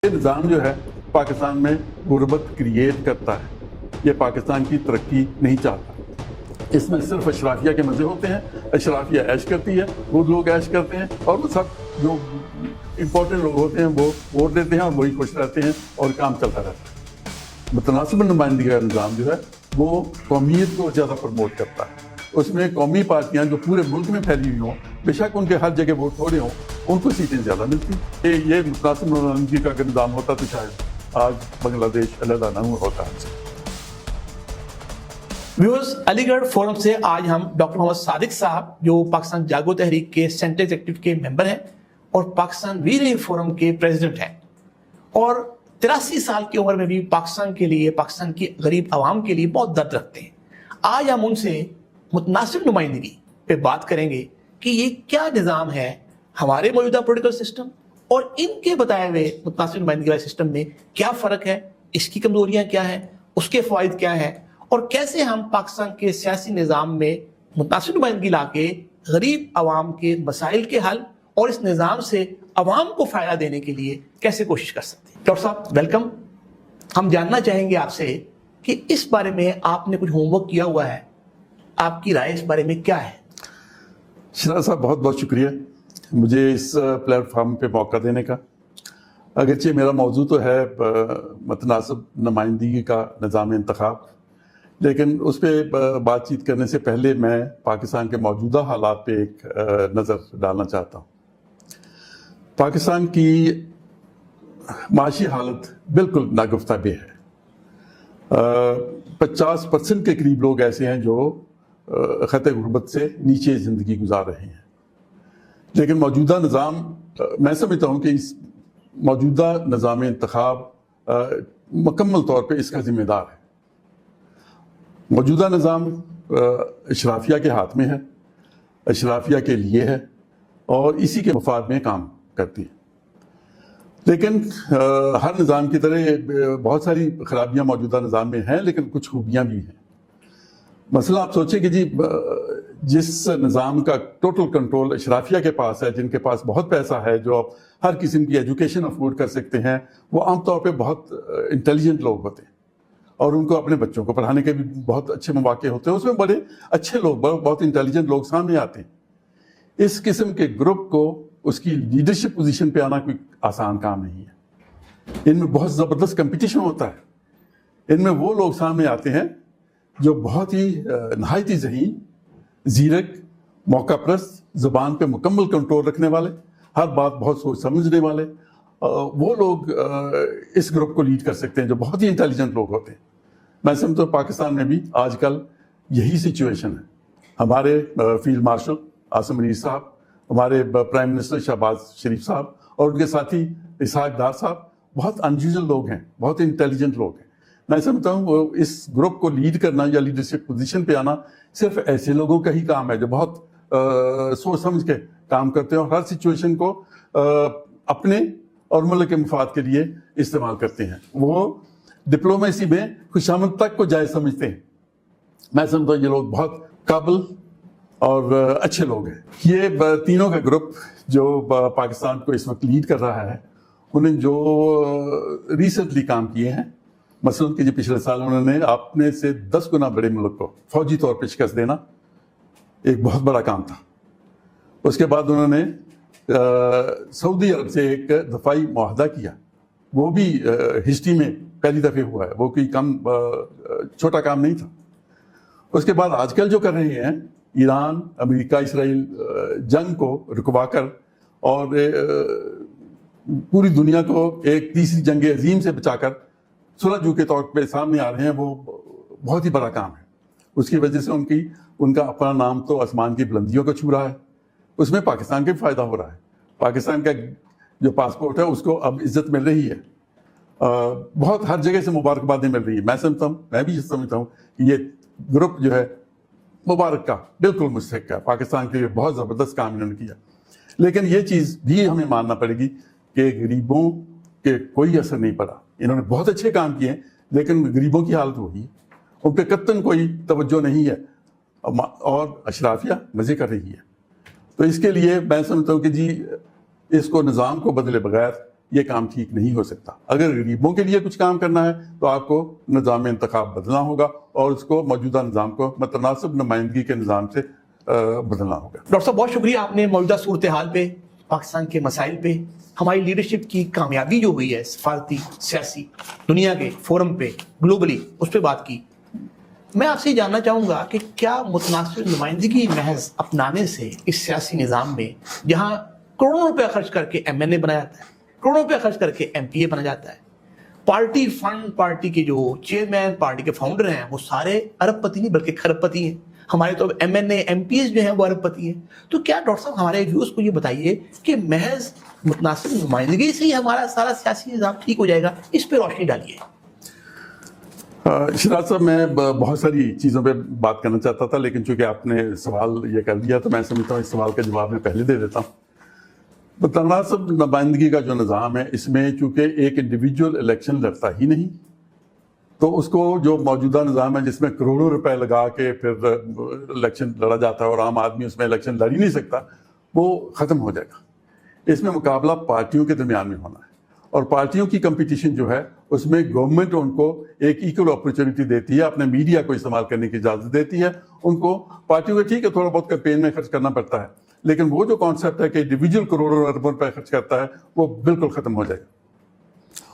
یہ نظام جو ہے پاکستان میں غربت کریٹ کرتا ہے، یہ پاکستان کی ترقی نہیں چاہتا۔ اس میں صرف اشرافیہ کے مزے ہوتے ہیں، اشرافیہ عیش کرتی ہے، وہ لوگ عیش کرتے ہیں، اور وہ سب جو امپورٹنٹ لوگ ہوتے ہیں وہ ووٹ دیتے ہیں اور وہی خوش رہتے ہیں اور کام چلتا رہتا ہے۔ متناسب نمائندگی کا نظام جو ہے وہ قومیت کو زیادہ پروموٹ کرتا ہے۔ اس میں قومی پارٹیاں جو پورے ملک میں پھیلی ہوئی ہوں، بے شک ان کے ہر جگہ ووٹ تھوڑے ہوں، ان کو سیٹیں زیادہ ملتی ہیں۔ یہ متناسب نمائندگی کا اگر نظام ہوتا تو شاید آج بنگلہ دیش علیحدہ نہ ہوتا ہے۔ ویورز، علی گڑھ فورم سے آج ہم ڈاکٹر محمد صادق صاحب جو پاکستان جاگو تحریک کے سینٹرل ایگزیکٹو کے ممبر ہیں اور پاکستان وی ریل فورم کے پریزیڈنٹ ہیں، اور 83 سال کی عمر میں بھی پاکستان کے لیے، پاکستان کی غریب عوام کے لیے بہت درد رکھتے ہیں۔ آج ہم ان سے متناسب نمائندگی پہ بات کریں گے کہ یہ کیا نظام ہے ہمارے موجودہ پولیٹیکل سسٹم اور ان کے بتائے ہوئے متناسب نمائندگی والے سسٹم میں کیا فرق ہے، اس کی کمزوریاں کیا ہیں، اس کے فوائد کیا ہیں، اور کیسے ہم پاکستان کے سیاسی نظام میں متناسب نمائندگی لا کے غریب عوام کے مسائل کے حل اور اس نظام سے عوام کو فائدہ دینے کے لیے کیسے کوشش کر سکتے ہیں۔ ڈاکٹر صاحب ویلکم۔ ہم جاننا چاہیں گے آپ سے کہ اس بارے میں آپ نے کچھ ہوم ورک کیا ہوا ہے، آپ کی رائے اس بارے میں کیا ہے؟ شراز صاحب بہت بہت شکریہ مجھے اس پلیٹ فارم پہ موقع دینے کا۔ اگرچہ میرا موضوع تو ہے متناسب نمائندگی کا نظام انتخاب، لیکن اس پہ بات چیت کرنے سے پہلے میں پاکستان کے موجودہ حالات پہ ایک نظر ڈالنا چاہتا ہوں۔ پاکستان کی معاشی حالت بالکل ناگفتہ بے ہے۔ 50% کے قریب لوگ ایسے ہیں جو خط غربت سے نیچے زندگی گزار رہے ہیں، لیکن موجودہ نظام، میں سمجھتا ہوں کہ اس موجودہ نظام انتخاب مکمل طور پہ اس کا ذمہ دار ہے۔ موجودہ نظام اشرافیہ کے ہاتھ میں ہے، اشرافیہ کے لیے ہے اور اسی کے مفاد میں کام کرتی ہے، لیکن ہر نظام کی طرح بہت ساری خرابیاں موجودہ نظام میں ہیں، لیکن کچھ خوبیاں بھی ہیں۔ مثلا آپ سوچیں کہ جس نظام کا ٹوٹل کنٹرول اشرافیہ کے پاس ہے، جن کے پاس بہت پیسہ ہے، جو ہر قسم کی ایجوکیشن افورڈ کر سکتے ہیں، وہ عام طور پہ بہت انٹیلیجنٹ لوگ ہوتے ہیں اور ان کو اپنے بچوں کو پڑھانے کے بھی بہت اچھے مواقع ہوتے ہیں۔ اس میں بڑے اچھے لوگ، بہت انٹیلیجنٹ لوگ سامنے آتے ہیں۔ اس قسم کے گروپ کو اس کی لیڈرشپ پوزیشن پہ آنا کوئی آسان کام نہیں ہے۔ ان میں بہت زبردست کمپٹیشن ہوتا ہے۔ ان میں وہ لوگ سامنے آتے ہیں جو بہت ہی نہایت ہی ذہین، زیرک، موقع پرست، زبان پہ مکمل کنٹرول رکھنے والے، ہر بات بہت سوچ سمجھنے والے، وہ لوگ اس گروپ کو لیڈ کر سکتے ہیں جو بہت ہی انٹیلیجنٹ لوگ ہوتے ہیں۔ میں سمجھتا ہوں پاکستان میں بھی آج کل یہی سچویشن ہے۔ ہمارے فیلڈ مارشل عاصم منیر صاحب، ہمارے پرائم منسٹر شہباز شریف صاحب اور ان کے ساتھی اسحاق ڈار صاحب بہت انیوژل لوگ ہیں، بہت انٹیلیجنٹ لوگ ہیں۔ میں سمجھتا ہوں وہ اس گروپ کو لیڈ کرنا یا لیڈرشپ پوزیشن پہ آنا صرف ایسے لوگوں کا ہی کام ہے جو بہت سوچ سمجھ کے کام کرتے ہیں اور ہر سچویشن کو اپنے اور ملک کے مفاد کے لیے استعمال کرتے ہیں۔ وہ ڈپلومیسی میں خوشامد تک کو جائز سمجھتے ہیں۔ میں سمجھتا ہوں یہ لوگ بہت قابل اور اچھے لوگ ہیں۔ یہ تینوں کا گروپ جو پاکستان کو اس وقت لیڈ کر رہا ہے، انہیں جو ریسنٹلی کام کیے ہیں، مثلاً کہ پچھلے سال انہوں نے اپنے سے 10 گنا بڑے ملک کو فوجی طور پہ شکست دینا ایک بہت بڑا کام تھا۔ اس کے بعد انہوں نے سعودی عرب سے ایک دفاعی معاہدہ کیا، وہ بھی ہسٹری میں پہلی دفعہ ہوا ہے، وہ کوئی کم چھوٹا کام نہیں تھا۔ اس کے بعد آج کل جو کر رہے ہیں، ایران، امریکہ، اسرائیل جنگ کو رکوا کر اور پوری دنیا کو ایک تیسری جنگ عظیم سے بچا کر صلح جو کے طور پہ سامنے آ رہے ہیں، وہ بہت ہی بڑا کام ہے۔ اس کی وجہ سے ان کا اپنا نام تو آسمان کی بلندیوں کو چھو رہا ہے، اس میں پاکستان کا بھی فائدہ ہو رہا ہے۔ پاکستان کا جو پاسپورٹ ہے اس کو اب عزت مل رہی ہے، بہت ہر جگہ سے مبارکبادیں مل رہی ہیں۔ میں بھی سمجھتا ہوں کہ یہ گروپ جو ہے مبارک کا بالکل مستحق ہے، پاکستان کے لیے بہت زبردست کام انہوں نے کیا۔ لیکن یہ چیز بھی ہمیں ماننا پڑے گی کہ غریبوں کے کوئی اثر نہیں پڑا۔ انہوں نے بہت اچھے کام کیے ہیں، لیکن غریبوں کی حالت وہی ہے، ان پہ قطعاً کوئی توجہ نہیں ہے اور اشرافیہ مزے کر رہی ہے۔ تو اس کے لیے میں سمجھتا ہوں کہ اس کو نظام کو بدلے بغیر یہ کام ٹھیک نہیں ہو سکتا. اگر غریبوں کے لیے کچھ کام کرنا ہے تو آپ کو نظام انتخاب بدلنا ہوگا اور اس کو موجودہ نظام کو متناسب نمائندگی کے نظام سے بدلنا ہوگا. ڈاکٹر صاحب بہت شکریہ، آپ نے موجودہ صورتحال پہ، پاکستان کے مسائل پہ، ہماری لیڈرشپ کی کامیابی جو ہوئی ہے سفارتی سیاسی دنیا کے فورم پہ گلوبلی، اس پہ بات کی. میں آپ سے جاننا چاہوں گا کہ کیا متناسب نمائندگی محض اپنانے سے اس سیاسی نظام میں جہاں کروڑوں روپے خرچ کر کے ایم این اے بنا جاتا ہے، کروڑوں روپے خرچ کر کے ایم پی اے بنا جاتا ہے، پارٹی فنڈ، پارٹی کے جو چیئرمین، پارٹی کے فاؤنڈر ہیں وہ سارے ارب پتی نہیں بلکہ کھرب پتی ہیں. ہمارے تو M N A M P S جو ہیں وہ ارب پتی ہیں. تو کیا ڈاکٹر صاحب ہمارے ویوز کو یہ بتائیے کہ محض متناسب نمائندگی سے ہی ہمارا سارا سیاسی نظام ٹھیک ہو جائے گا؟ اس پہ روشنی ڈالیے. شراز صاحب، میں بہت ساری چیزوں پہ بات کرنا چاہتا تھا، لیکن چونکہ آپ نے سوال یہ کر دیا تو میں سمجھتا ہوں اس سوال کا جواب میں پہلے دے دیتا ہوں. متناسب نمائندگی کا جو نظام ہے، اس میں چونکہ ایک انڈیویجول الیکشن لڑتا ہی نہیں، تو اس کو جو موجودہ نظام ہے جس میں کروڑوں روپے لگا کے پھر الیکشن لڑا جاتا ہے اور عام آدمی اس میں الیکشن لڑ ہی نہیں سکتا، وہ ختم ہو جائے گا. اس میں مقابلہ پارٹیوں کے درمیان میں ہونا ہے، اور پارٹیوں کی کمپٹیشن جو ہے اس میں گورنمنٹ ان کو ایک ایکول اپرچونٹی دیتی ہے، اپنے میڈیا کو استعمال کرنے کی اجازت دیتی ہے. ان کو پارٹیوں کو ٹھیک ہے تھوڑا بہت کیمپین میں خرچ کرنا پڑتا ہے، لیکن وہ جو کانسیپٹ ہے کہ انڈیویجول کروڑوں اربوں روپے خرچ کرتا ہے وہ بالکل ختم ہو جائے گا.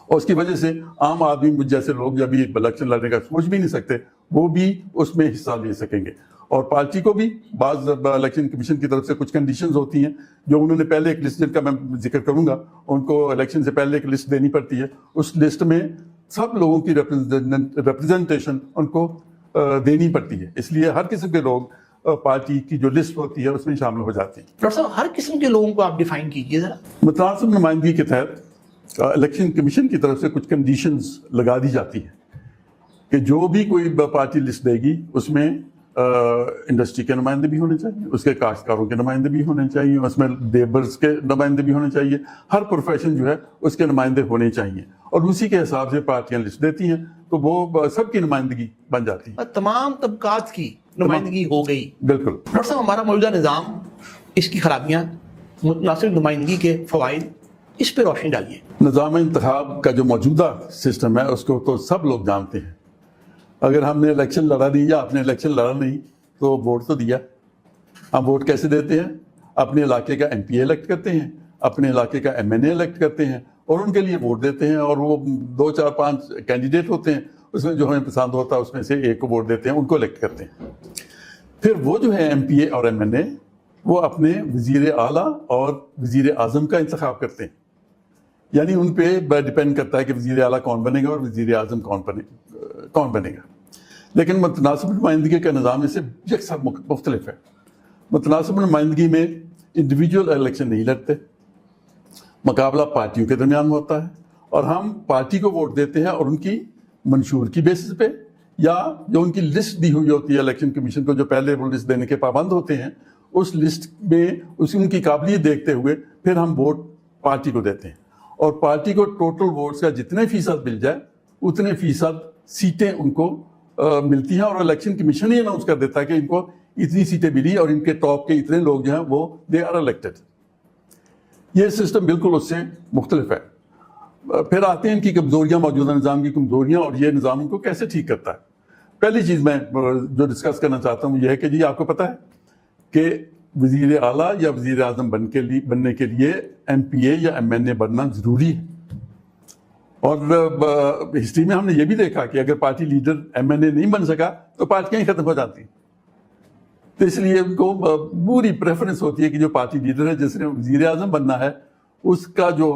اور اس کی وجہ سے عام آدمی مجھ جیسے لوگ جب بھی الیکشن لڑنے کا سوچ بھی نہیں سکتے، وہ بھی اس میں حصہ لے سکیں گے. اور پارٹی کو بھی بعض الیکشن کمیشن کی طرف سے کچھ کنڈیشنز ہوتی ہیں جو انہوں نے پہلے ایک لسٹ، جن کا میں ذکر کروں گا، ان کو الیکشن سے پہلے ایک لسٹ دینی پڑتی ہے. اس لسٹ میں سب لوگوں کی ریپرزنٹیشن ان کو دینی پڑتی ہے، اس لیے ہر قسم کے لوگ پارٹی کی جو لسٹ ہوتی ہے اس میں شامل ہو جاتے ہیں. ڈاکٹر صاحب ہر قسم کے لوگوں کو آپ ڈیفائن کیجیے ذرا. متناسب نمائندگی کے تحت الیکشن کمیشن کی طرف سے کچھ کنڈیشنز لگا دی جاتی ہیں کہ جو بھی کوئی پارٹی لسٹ دے گی اس میں انڈسٹری کے نمائندے بھی ہونے چاہیے، اس کے کاشتکاروں کے نمائندے بھی ہونے چاہیے، اس میں لیبرز کے نمائندے بھی ہونے چاہیے، ہر پروفیشن جو ہے اس کے نمائندے ہونے چاہیے. اور اسی کے حساب سے پارٹیاں لسٹ دیتی ہیں تو وہ سب کی نمائندگی بن جاتی ہے، تمام طبقات کی نمائندگی ہو گئی. بالکل. ڈاکٹر صاحب ہمارا موجودہ نظام، اس کی خرابیاں، متناسب نمائندگی کے فوائد، اس پہ روشنی ڈالیے. نظام انتخاب کا جو موجودہ سسٹم ہے اس کو تو سب لوگ جانتے ہیں. اگر ہم نے الیکشن لڑا نہیں یا آپ نے الیکشن لڑا نہیں تو ووٹ تو دیا. ہم ووٹ کیسے دیتے ہیں؟ اپنے علاقے کا ایم پی اے الیکٹ کرتے ہیں، اپنے علاقے کا ایم این اے الیکٹ کرتے ہیں اور ان کے لیے ووٹ دیتے ہیں. اور وہ 2 4 5 کینڈیڈیٹ ہوتے ہیں، اس میں جو ہمیں پسند ہوتا ہے اس میں سے ایک کو ووٹ دیتے ہیں، ان کو الیکٹ کرتے ہیں. پھر وہ جو ہے ایم پی اے اور ایم این اے، وہ اپنے وزیر اعلیٰ اور وزیر اعظم کا انتخاب کرتے ہیں. یعنی ان پہ ڈپینڈ کرتا ہے کہ وزیر اعلیٰ کون بنے گا اور وزیر اعظم کون بنے گا. لیکن متناسب نمائندگی کا نظام اس سے یکساں مختلف ہے. متناسب نمائندگی میں انڈیویجول الیکشن نہیں لڑتے، مقابلہ پارٹیوں کے درمیان ہوتا ہے اور ہم پارٹی کو ووٹ دیتے ہیں اور ان کی منشور کی بیسس پہ یا جو ان کی لسٹ دی ہوئی ہوتی ہے الیکشن کمیشن کو، جو پہلے وہ لسٹ دینے کے پابند ہوتے ہیں، اس لسٹ میں ان کی قابلیت دیکھتے ہوئے پھر ہم ووٹ پارٹی کو دیتے ہیں. اور پارٹی کو ٹوٹل ووٹس کا جتنے فیصد مل جائے اتنے فیصد سیٹیں ان کو ملتی ہیں، اور الیکشن کمیشن ہی اناؤنس کر دیتا ہے کہ ان کو اتنی سیٹیں ملی اور ان کے ٹاپ کے اتنے لوگ جو ہیں وہ دے آر الیکٹڈ. یہ سسٹم بالکل اس سے مختلف ہے. پھر آتے ہیں ان کی کمزوریاں، موجودہ نظام کی کمزوریاں اور یہ نظام ان کو کیسے ٹھیک کرتا ہے. پہلی چیز میں جو ڈسکس کرنا چاہتا ہوں یہ ہے کہ جی آپ کو پتہ ہے کہ وزیر اعلیٰ یا وزیر اعظم بننے کے لیے ایم پی اے یا ایم این اے بننا ضروری ہے. اور ہسٹری میں ہم نے یہ بھی دیکھا کہ اگر پارٹی لیڈر ایم این اے نہیں بن سکا تو پارٹیاں ہی ختم ہو جاتی. تو اس لیے ان کو پوری پریفرنس ہوتی ہے کہ جو پارٹی لیڈر ہے، جس نے وزیر اعظم بننا ہے، اس کا جو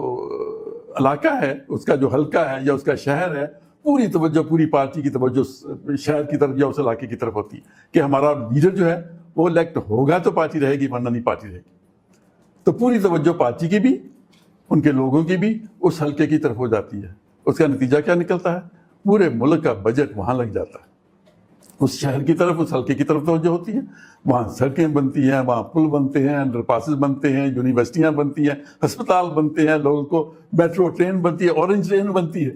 علاقہ ہے، اس کا جو حلقہ ہے یا اس کا شہر ہے، پوری توجہ، پوری پارٹی کی توجہ شہر کی طرف یا اس علاقے کی طرف ہوتی ہے کہ ہمارا لیڈر جو ہے وہ الیکٹ ہوگا تو پارٹی رہے گی، ورنہ نہیں پارٹی رہے گی. تو پوری توجہ پارٹی کی بھی، ان کے لوگوں کی بھی اس حلقے کی طرف ہو جاتی ہے. اس کا نتیجہ کیا نکلتا ہے؟ پورے ملک کا بجٹ وہاں لگ جاتا ہے. اس شہر کی طرف، اس حلقے کی طرف توجہ ہوتی ہے. وہاں سڑکیں بنتی ہیں، وہاں پل بنتے ہیں، انڈر پاسز بنتے ہیں، یونیورسٹیاں بنتی ہیں، ہسپتال بنتے ہیں، لوگوں کو میٹرو ٹرین بنتی ہے، اورنج ٹرین بنتی ہے.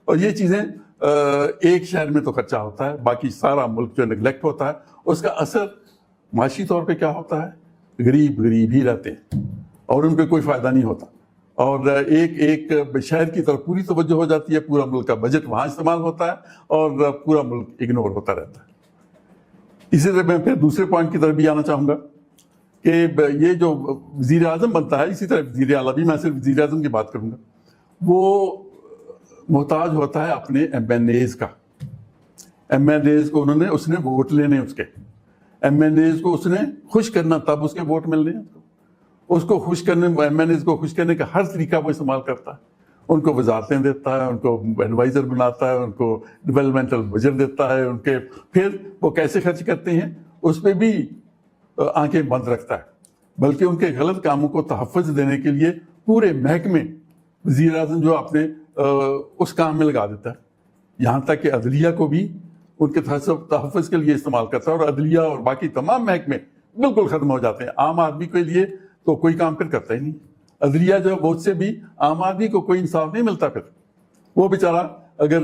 اور یہ چیزیں ایک شہر میں تو خرچہ ہوتا ہے، باقی سارا ملک جو نگلیکٹ ہوتا ہے، اس کا اثر معاشی طور پہ کیا ہوتا ہے؟ غریب ہی رہتے ہیں اور ان پہ کوئی فائدہ نہیں ہوتا. اور ایک شہر کی طرف پوری توجہ ہو جاتی ہے, پورا ملک کا بجٹ وہاں استعمال ہوتا ہے اور پورا ملک اگنور ہوتا رہتا ہے. اسی طرح میں پھر دوسرے پوائنٹ کی طرف بھی آنا چاہوں گا کہ یہ جو وزیر اعظم بنتا ہے, اسی طرح وزیر اعلیٰ بھی, میں صرف وزیر اعظم کی بات کروں گا, وہ محتاج ہوتا ہے اپنے ایم این ایز کا. ایم این ایز کو اس نے ووٹ لینے, اس کے ایم این ایز کو اس نے خوش کرنا, تب اس کے ووٹ ملنے ہیں. اس کو خوش کرنے, ایم این ایز کو خوش کرنے کا ہر طریقہ وہ استعمال کرتا ہے. ان کو وزارتیں دیتا ہے, ان کو ایڈوائزر بناتا ہے, ان کو ڈیولپمنٹل بجٹ دیتا ہے, ان کے پھر وہ کیسے خرچ کرتے ہیں اس پہ بھی آنکھیں بند رکھتا ہے. بلکہ ان کے غلط کاموں کو تحفظ دینے کے لیے پورے محکمے وزیر اعظم جو اپنے اس کام میں لگا دیتا ہے, یہاں تک کہ عدلیہ کو بھی ان کے تحفظ کے لیے استعمال کرتا ہے. اور عدلیہ اور باقی تمام محکمے بالکل ختم ہو جاتے ہیں. عام آدمی کے لیے تو کوئی کام پھر کرتا ہی نہیں. عدلیہ جو ووٹ سے بھی عام آدمی کو کوئی انصاف نہیں ملتا. پھر وہ بیچارہ اگر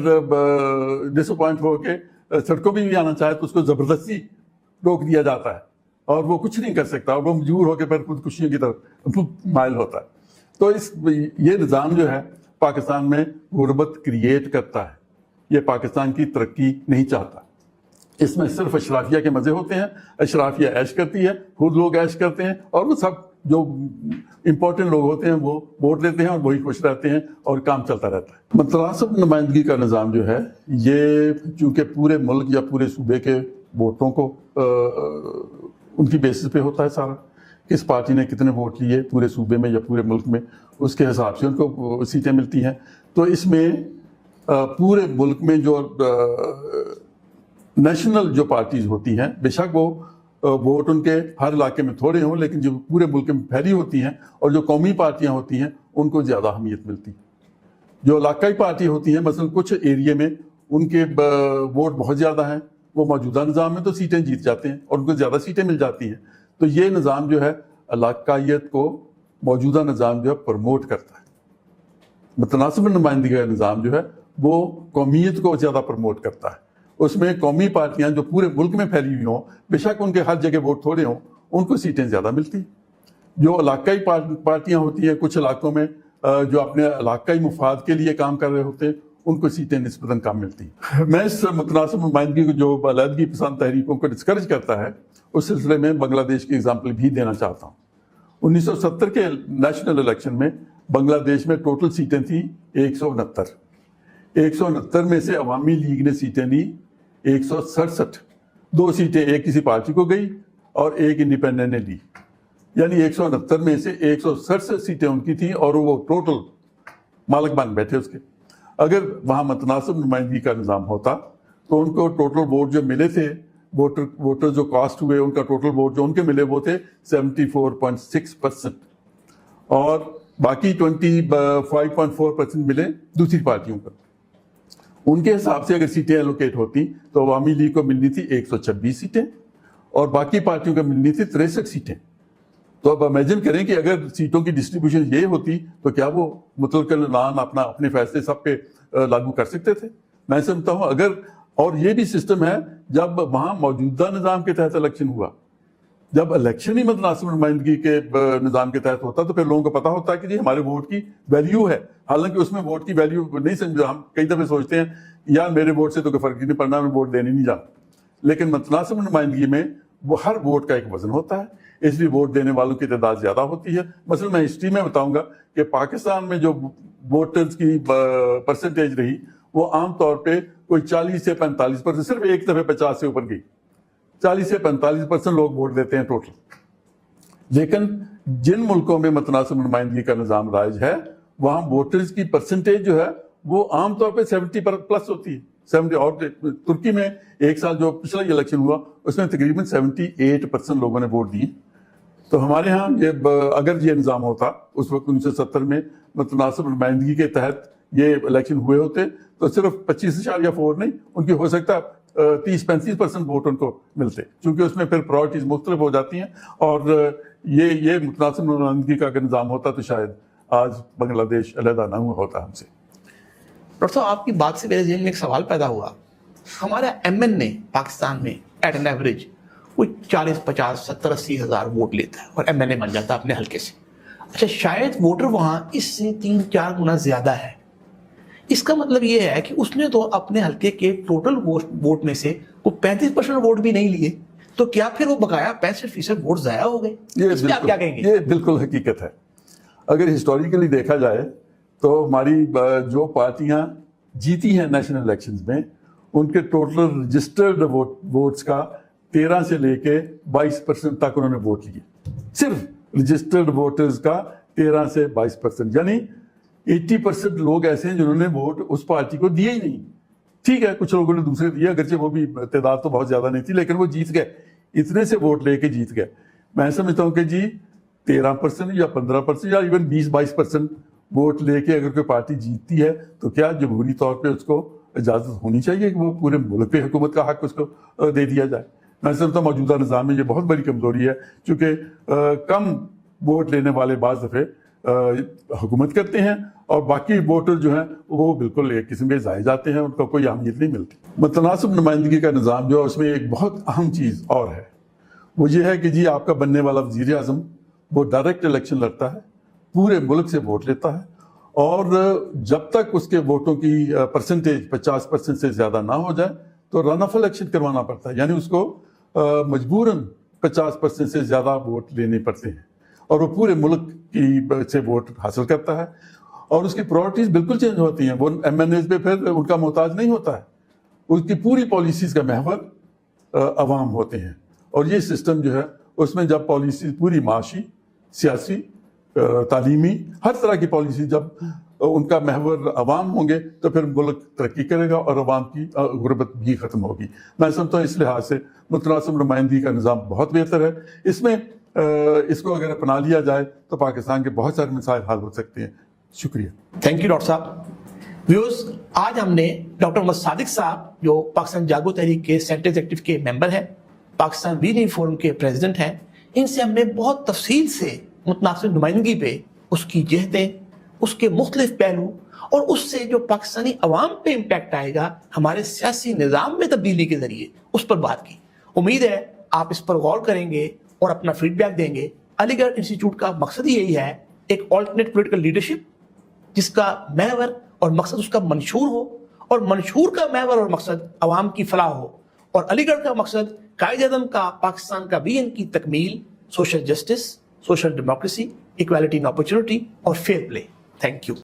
ڈس اپوائنٹ ہو کے سڑکوں بھی آنا چاہے تو اس کو زبردستی روک دیا جاتا ہے اور وہ کچھ نہیں کر سکتا, اور وہ مجبور ہو کے پھر خودکشیوں کی طرف مائل ہوتا ہے. تو یہ نظام جو ہے پاکستان میں غربت کریٹ کرتا ہے, یہ پاکستان کی ترقی نہیں چاہتا. اس میں صرف اشرافیہ کے مزے ہوتے ہیں, اشرافیہ عیش کرتی ہے, خود لوگ عیش کرتے ہیں, اور وہ سب جو امپورٹنٹ لوگ ہوتے ہیں وہ ووٹ لیتے ہیں اور وہی خوش رہتے ہیں اور کام چلتا رہتا ہے. متناسب نمائندگی کا نظام جو ہے یہ چونکہ پورے ملک یا پورے صوبے کے ووٹوں کو ان کی بیسس پہ ہوتا ہے سارا, کس پارٹی نے کتنے ووٹ لیے پورے صوبے میں یا پورے ملک میں, اس کے حساب سے ان کو سیٹیں ملتی ہیں. تو اس میں پورے ملک میں جو نیشنل جو پارٹیز ہوتی ہیں, بے شک وہ ووٹ ان کے ہر علاقے میں تھوڑے ہوں, لیکن جو پورے ملک میں پھیلی ہوتی ہیں, اور جو قومی پارٹیاں ہوتی ہیں ان کو زیادہ اہمیت ملتی. جو علاقائی پارٹی ہوتی ہیں, مثلا کچھ ایریے میں ان کے ووٹ بہت زیادہ ہیں, وہ موجودہ نظام میں تو سیٹیں جیت جاتے ہیں اور ان کو زیادہ سیٹیں مل جاتی ہیں. تو یہ نظام جو ہے علاقائیت کو موجودہ نظام جو ہے پروموٹ کرتا ہے. متناسب نمائندگی کا نظام جو ہے وہ قومیت کو زیادہ پروموٹ کرتا ہے. اس میں قومی پارٹیاں جو پورے ملک میں پھیلی ہوئی ہوں, بے شک ان کے ہر جگہ ووٹ تھوڑے ہوں, ان کو سیٹیں زیادہ ملتی. جو علاقائی پارٹیاں ہوتی ہیں کچھ علاقوں میں جو اپنے علاقائی مفاد کے لیے کام کر رہے ہوتے ہیں, ان کو سیٹیں نسبتاً کم ملتی. میں اس متناسب نمائندگی کو جو علیحدگی پسند تحریکوں کو ڈسکریج کرتا ہے, اس سلسلے میں بنگلہ دیش کی اگزامپل بھی دینا چاہتا ہوں. 1970 کے نیشنل الیکشن میں بنگلہ دیش میں ٹوٹل سیٹیں تھیں 169. 169 میں سے عوامی لیگ نے سیٹیں لی 167. 2 سیٹیں ایک کسی پارٹی کو گئی اور ایک انڈیپینڈنٹ نے لی, یعنی 169 میں سے 167 سیٹیں ان کی تھیں اور وہ ٹوٹل مالک بن بیٹھے اس کے. اگر وہاں متناسب نمائندگی کا نظام ہوتا تو ان کو ٹوٹل ووٹ جو ملے تھے, ووٹر جو کاسٹ ہوئے, ان کا ٹوٹل ووٹ جو ان کے ملے وہ تھے 74.6%, اور باقی 25.4% ملے دوسری پارٹیوں کو. ان کے حساب سے اگر سیٹیں ایلوکیٹ ہوتی تو عوامی لیگ کو ملنی تھی 126 سیٹیں اور باقی پارٹیوں کو ملنی تھی 63 سیٹیں. تو اب امیجن کریں کہ اگر سیٹوں کی ڈسٹریبیوشن یہ ہوتی تو کیا وہ متعلقہ نام اپنے فیصلے سب پہ لاگو کر سکتے تھے؟ میں سمجھتا ہوں اگر, اور یہ بھی سسٹم ہے جب وہاں موجودہ نظام کے تحت الیکشن ہوا, جب الیکشن ہی متناسب نمائندگی کے نظام کے تحت ہوتا تو پھر لوگوں کو پتا ہوتا ہے کہ جی ہمارے ووٹ کی ویلیو ہے. حالانکہ اس میں ووٹ کی ویلیو نہیں سمجھا, ہم کئی دفعہ سوچتے ہیں یار میرے ووٹ سے تو کوئی فرق نہیں پڑنا, میں ووٹ دینے نہیں جاتا. لیکن متناسب نمائندگی میں وہ ہر ووٹ کا ایک وزن ہوتا ہے, اس لیے ووٹ دینے والوں کی تعداد زیادہ ہوتی ہے. مثلا میں ہسٹری میں بتاؤں گا کہ پاکستان میں جو ووٹرز کی پرسنٹیج رہی وہ عام طور پہ کوئی 40 سے 45%, صرف ایک دفعہ 50 سے اوپر گئی. 40 سے 45% لوگ ووٹ دیتے ہیں ٹوٹل. لیکن جن ملکوں میں متناسب نمائندگی کا نظام رائج ہے وہاں ووٹرز کی پرسنٹیج جو ہے وہ عام طور پہ 70+ ہوتی ہے. 70. اور ترکی میں ایک سال جو پچھلا یہ الیکشن ہوا اس میں تقریباً 78% لوگوں نے ووٹ دیے. تو ہمارے ہاں یہ اگر یہ نظام ہوتا اس وقت 1970 میں متناسب نمائندگی کے تحت یہ الیکشن ہوئے ہوتے تو صرف 25.4 نہیں, ان کی ہو سکتا 30-35% ووٹ ان کو ملتے, کیونکہ اس میں پھر پرائرٹیز مختلف ہو جاتی ہیں. اور یہ متناسب نمائندگی کا اگر نظام ہوتا تو شاید آج بنگلہ دیش علیحدہ نہ ہوا ہوتا ہم سے. ڈاکٹر صاحب آپ کی بات سے میرے ذہن میں ایک سوال پیدا ہوا. ہمارا ایم این نے پاکستان میں ایٹ این ایوریج کوئی 40-50-70-80 ہزار ووٹ لیتا ہے اور ایم این اے بن جاتا ہے اپنے حلقے سے. اچھا شاید ووٹر وہاں اس سے 3-4 گنا زیادہ ہے. اس کا مطلب یہ ہے کہ اس نے تو اپنے حلقے کے ٹوٹل ووٹ میں سے وہ 35% ووٹ بھی نہیں لیے, تو کیا پھر وہ بقایا 65% ووٹ ضائع ہو گئے؟ اس پہ آپ کیا کہیں گے؟ یہ بالکل حقیقت ہے. اگر ہسٹوریکلی دیکھا جائے تو ہماری جو پارٹیاں جیتی ہیں نیشنل الیکشنز میں, ان کے ٹوٹل رجسٹرڈ ووٹس کا 13 سے لے کے 22% تک انہوں نے ووٹ لیے. صرف رجسٹرڈ ووٹرز کا 13 سے 22%, یعنی 80% لوگ ایسے ہیں جنہوں نے ووٹ اس پارٹی کو دیے ہی نہیں. ٹھیک ہے کچھ لوگوں نے دوسرے دیے, اگرچہ وہ بھی تعداد تو بہت زیادہ نہیں تھی, لیکن وہ جیت گئے, اتنے سے ووٹ لے کے جیت گئے. میں سمجھتا ہوں کہ جی 13% یا 15% یا ایون 20-22% ووٹ لے کے اگر کوئی پارٹی جیتتی ہے تو کیا جمہوری طور پہ اس کو اجازت ہونی چاہیے کہ وہ پورے ملک پہ حکومت کا حق اس کو دے دیا جائے؟ میں سمجھتا ہوں موجودہ نظام میں یہ بہت بڑی کمزوری ہے, چونکہ کم ووٹ لینے والے بعض دفعے حکومت کرتے ہیں اور باقی ووٹر جو ہیں وہ بالکل ایک قسم کے ضائع جاتے ہیں, ان کو کوئی اہمیت نہیں ملتی. متناسب نمائندگی کا نظام جو ہے اس میں ایک بہت اہم چیز اور ہے, وہ یہ ہے کہ جی آپ کا بننے والا وزیر اعظم وہ ڈائریکٹ الیکشن لڑتا ہے, پورے ملک سے ووٹ لیتا ہے, اور جب تک اس کے ووٹوں کی پرسنٹیج 50% سے زیادہ نہ ہو جائے تو رن آف الیکشن کروانا پڑتا ہے, یعنی اس کو مجبوراً 50% سے زیادہ ووٹ لینے پڑتے ہیں, اور وہ پورے ملک کی سے ووٹ حاصل کرتا ہے, اور اس کی پرائرٹیز بالکل چینج ہوتی ہیں. وہ ایم این ایز پہ پھر ان کا محتاج نہیں ہوتا ہے, اس کی پوری پالیسیز کا محور عوام ہوتے ہیں. اور یہ سسٹم جو ہے اس میں جب پالیسیز پوری معاشی, سیاسی, تعلیمی, ہر طرح کی پالیسی جب ان کا محور عوام ہوں گے تو پھر ملک ترقی کرے گا اور عوام کی غربت بھی ختم ہوگی. میں سمجھتا ہوں اس لحاظ سے متناسب نمائندگی کا نظام بہت بہتر ہے. اس میں اس کو اگر اپنا لیا جائے تو پاکستان کے بہت سارے مسائل حل ہو سکتے ہیں. شکریہ. تھینک یو ڈاکٹر صاحب. ویوز, آج ہم نے ڈاکٹر محمد صادق صاحب جو پاکستان جاگو تحریک کے سینٹرل ایگزیکٹو کے ممبر ہیں, پاکستان وی نہیں فورم کے پریزیڈنٹ ہیں, ان سے ہم نے بہت تفصیل سے متناسب نمائندگی پہ, اس کی جہتیں, اس کے مختلف پہلو اور اس سے جو پاکستانی عوام پہ امپیکٹ آئے گا ہمارے سیاسی نظام میں تبدیلی کے ذریعے, اس پر بات کی. امید ہے آپ اس پر غور کریں گے اور اپنا فیڈ بیک دیں گے. علی گڑھ انسٹیٹیوٹ کا مقصد یہی ہے, ایک آلٹرنیٹ پولیٹیکل لیڈرشپ جس کا محور اور مقصد اس کا منشور ہو, اور منشور کا محور اور مقصد عوام کی فلاح ہو, اور علی گڑھ کا مقصد قائد اعظم کا پاکستان کا ویژن کی تکمیل, social justice, social democracy, equality in opportunity اور فیئر پلے. Thank you.